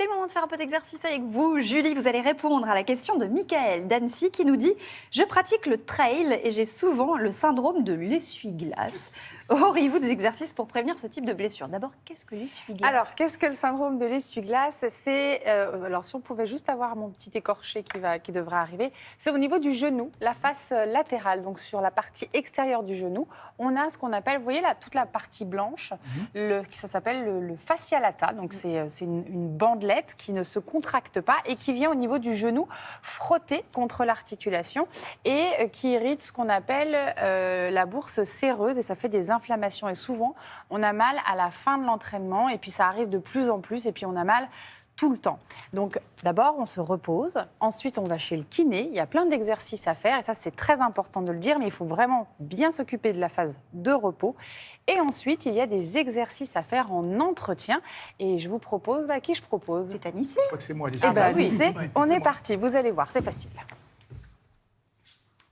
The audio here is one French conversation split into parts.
C'est le moment de faire un peu d'exercice avec vous. Julie, vous allez répondre à la question de Michael d'Annecy qui nous dit « Je pratique le trail et j'ai souvent le syndrome de l'essuie-glace. Auriez-vous des exercices pour prévenir ce type de blessure ?» D'abord, qu'est-ce que l'essuie-glace? Alors, qu'est-ce que le syndrome de l'essuie-glace? C'est, alors si on pouvait juste avoir mon petit écorché qui devrait arriver, c'est au niveau du genou, la face latérale, donc sur la partie extérieure du genou, on a ce qu'on appelle, vous voyez là, toute la partie blanche, ça s'appelle le fascia lata, donc c'est une bandelette qui ne se contracte pas et qui vient au niveau du genou frotter contre l'articulation et qui irrite ce qu'on appelle la bourse séreuse et ça fait des inflammations. Et souvent, on a mal à la fin de l'entraînement et puis ça arrive de plus en plus et puis on a mal tout le temps. Donc d'abord, on se repose. Ensuite, on va chez le kiné. Il y a plein d'exercices à faire et ça, c'est très important de le dire, mais il faut vraiment bien s'occuper de la phase de repos. Et ensuite, il y a des exercices à faire en entretien. Et je vous propose, à qui je propose? C'est Anissé. Je crois que c'est moi, Ah bah oui, Ouais, on c'est est moi. parti. Vous allez voir, c'est facile.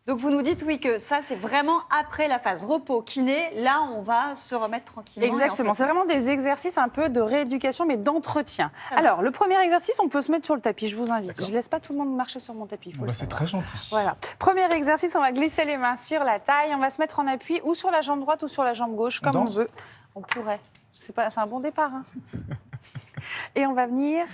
Donc vous nous dites oui que ça c'est vraiment après la phase repos kiné, là on va se remettre tranquillement. Exactement, c'est vraiment des exercices un peu de rééducation mais d'entretien. bien. Alors, le premier exercice, on peut se mettre sur le tapis, je vous invite. D'accord. Je ne laisse pas tout le monde marcher sur mon tapis. il faut le C'est savoir. très gentil. Voilà. Premier exercice, on va glisser les mains sur la taille, on va se mettre en appui ou sur la jambe droite ou sur la jambe gauche, comme on danse veut. On pourrait. C'est un bon départ. Hein. Et on va venir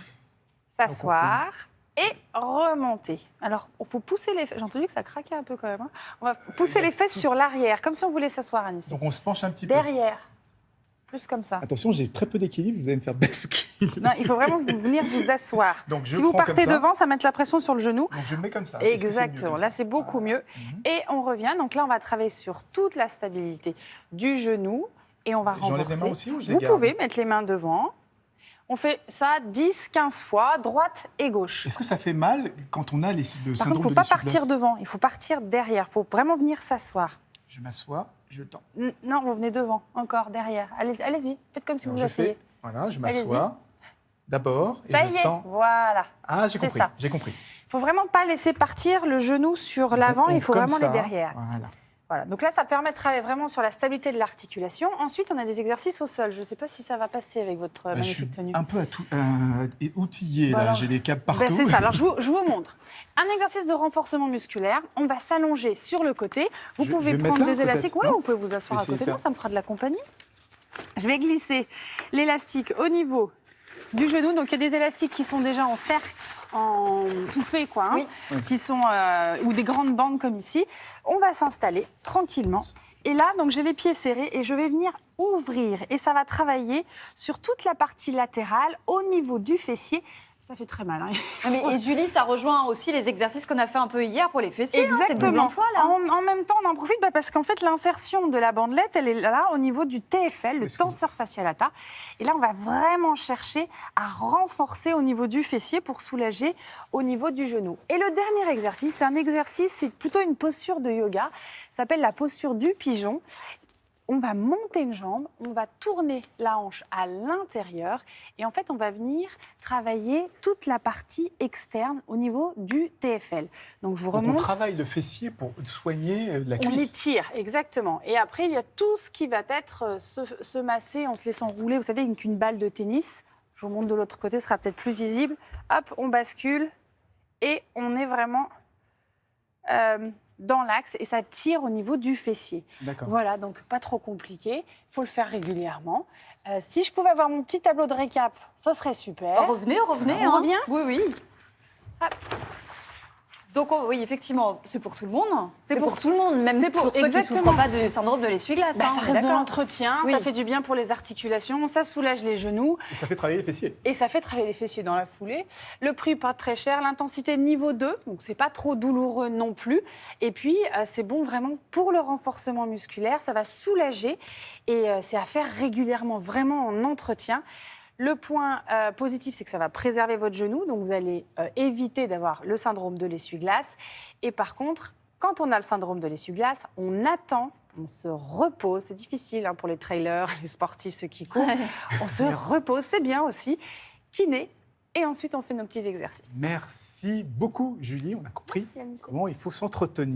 s'asseoir et remonter. Alors, il faut pousser les fesses. J'ai entendu que ça craquait un peu quand même. Hein. On va pousser les fesses sur l'arrière, comme si on voulait s'asseoir, Anissé. Donc on se penche un petit peu. Derrière. Plus comme ça. Attention, j'ai très peu d'équilibre, vous allez me faire basculer. Non, il faut vraiment venir vous asseoir. Donc, je si vous prends partez comme ça. devant, ça met la pression sur le genou. Donc je me mets comme ça. Est-ce que c'est mieux Exactement, comme là ça c'est beaucoup mieux. Et on revient, donc là on va travailler sur toute la stabilité du genou et on va J'enlève renforcer. les mains aussi ou je les Vous garde? pouvez mettre les mains devant. On fait ça 10-15 fois, droite et gauche. Est-ce que ça fait mal quand on a le Par contre, il syndrome ne faut de pas l'essuie-glace? partir devant, il faut partir derrière. Il faut vraiment venir s'asseoir. Je m'assois, je tends. Non, vous venez devant, encore derrière. Allez-y, faites comme si Alors, vous je asseyez. fais, voilà, je m'assois. D'abord, et Ça je y est, tends. voilà. Ah, j'ai C'est compris, ça. j'ai compris. Il ne faut vraiment pas laisser partir le genou sur l'avant, il faut Comme vraiment ça, les derrière. Voilà. Voilà, donc là, ça permet de travailler vraiment sur la stabilité de l'articulation. Ensuite, on a des exercices au sol. Je ne sais pas si ça va passer avec votre Je suis magnifique tenue. un peu outillé, là. Voilà. J'ai des câbles partout. Ben, c'est ça, alors je vous montre. Un exercice de renforcement musculaire. On va s'allonger sur le côté. Vous Je pouvez vais me mettre prendre là, des élastiques. peut-être, Oui, non? vous pouvez vous asseoir à Je vais côté de essayer moi, de ça me fera de la compagnie. Je vais glisser l'élastique au niveau du genou. Donc, il y a des élastiques qui sont déjà en cercle, en tout fait, quoi, hein, qui sont, ou des grandes bandes comme ici. On va s'installer tranquillement. Et là, donc, j'ai les pieds serrés et je vais venir ouvrir. Et ça va travailler sur toute la partie latérale, au niveau du fessier. Ça fait très mal. Hein. Et Julie, ça rejoint aussi les exercices qu'on a fait un peu hier pour les fessiers. Hein, c'est double Exactement. emploi, là. En même temps, on en profite parce qu'en fait, l'insertion de la bandelette, elle est là au niveau du TFL, le tenseur fascial lata. Et là, on va vraiment chercher à renforcer au niveau du fessier pour soulager au niveau du genou. Et le dernier exercice, c'est un exercice, c'est plutôt une posture de yoga. Ça s'appelle la posture du pigeon. On va monter une jambe, on va tourner la hanche à l'intérieur et en fait, on va venir travailler toute la partie externe au niveau du TFL. Donc, je vous Donc, on remonte. travaille le fessier pour soigner la On cuisse. étire, exactement. Et après, il y a tout ce qui va être se masser en se laissant rouler. Vous savez, qu'une balle de tennis. Je vous montre de l'autre côté, ce sera peut-être plus visible. Hop, on bascule et on est vraiment dans l'axe et ça tire au niveau du fessier. D'accord. Voilà, donc pas trop compliqué. Il faut le faire régulièrement. Si je pouvais avoir mon petit tableau de récap, ça serait super. Revenez. On revient. Oui, oui. Hop. Donc oui, effectivement, c'est pour tout le monde. C'est pour tout le monde, même c'est pour- pour ceux qui ne exactement. souffrent pas du syndrome de l'essuie-glace. Bah, hein, ça on est reste de d'accord. l'entretien, Oui. ça fait du bien pour les articulations, ça soulage les genoux. Et ça fait travailler les fessiers. Et ça fait travailler les fessiers dans la foulée. Le prix, pas très cher. L'intensité niveau 2, donc c'est pas trop douloureux non plus. Et puis, c'est bon vraiment pour le renforcement musculaire. Ça va soulager et c'est à faire régulièrement, vraiment en entretien. Le point positif, c'est que ça va préserver votre genou. Donc, vous allez éviter d'avoir le syndrome de l'essuie-glace. Et par contre, quand on a le syndrome de l'essuie-glace, on attend, on se repose. C'est difficile hein, pour les trailers, les sportifs, ceux qui courent. On se repose, c'est bien aussi. Kiné, et ensuite on fait nos petits exercices. Merci beaucoup, Julie. On a compris Merci, Anissé. comment il faut s'entretenir.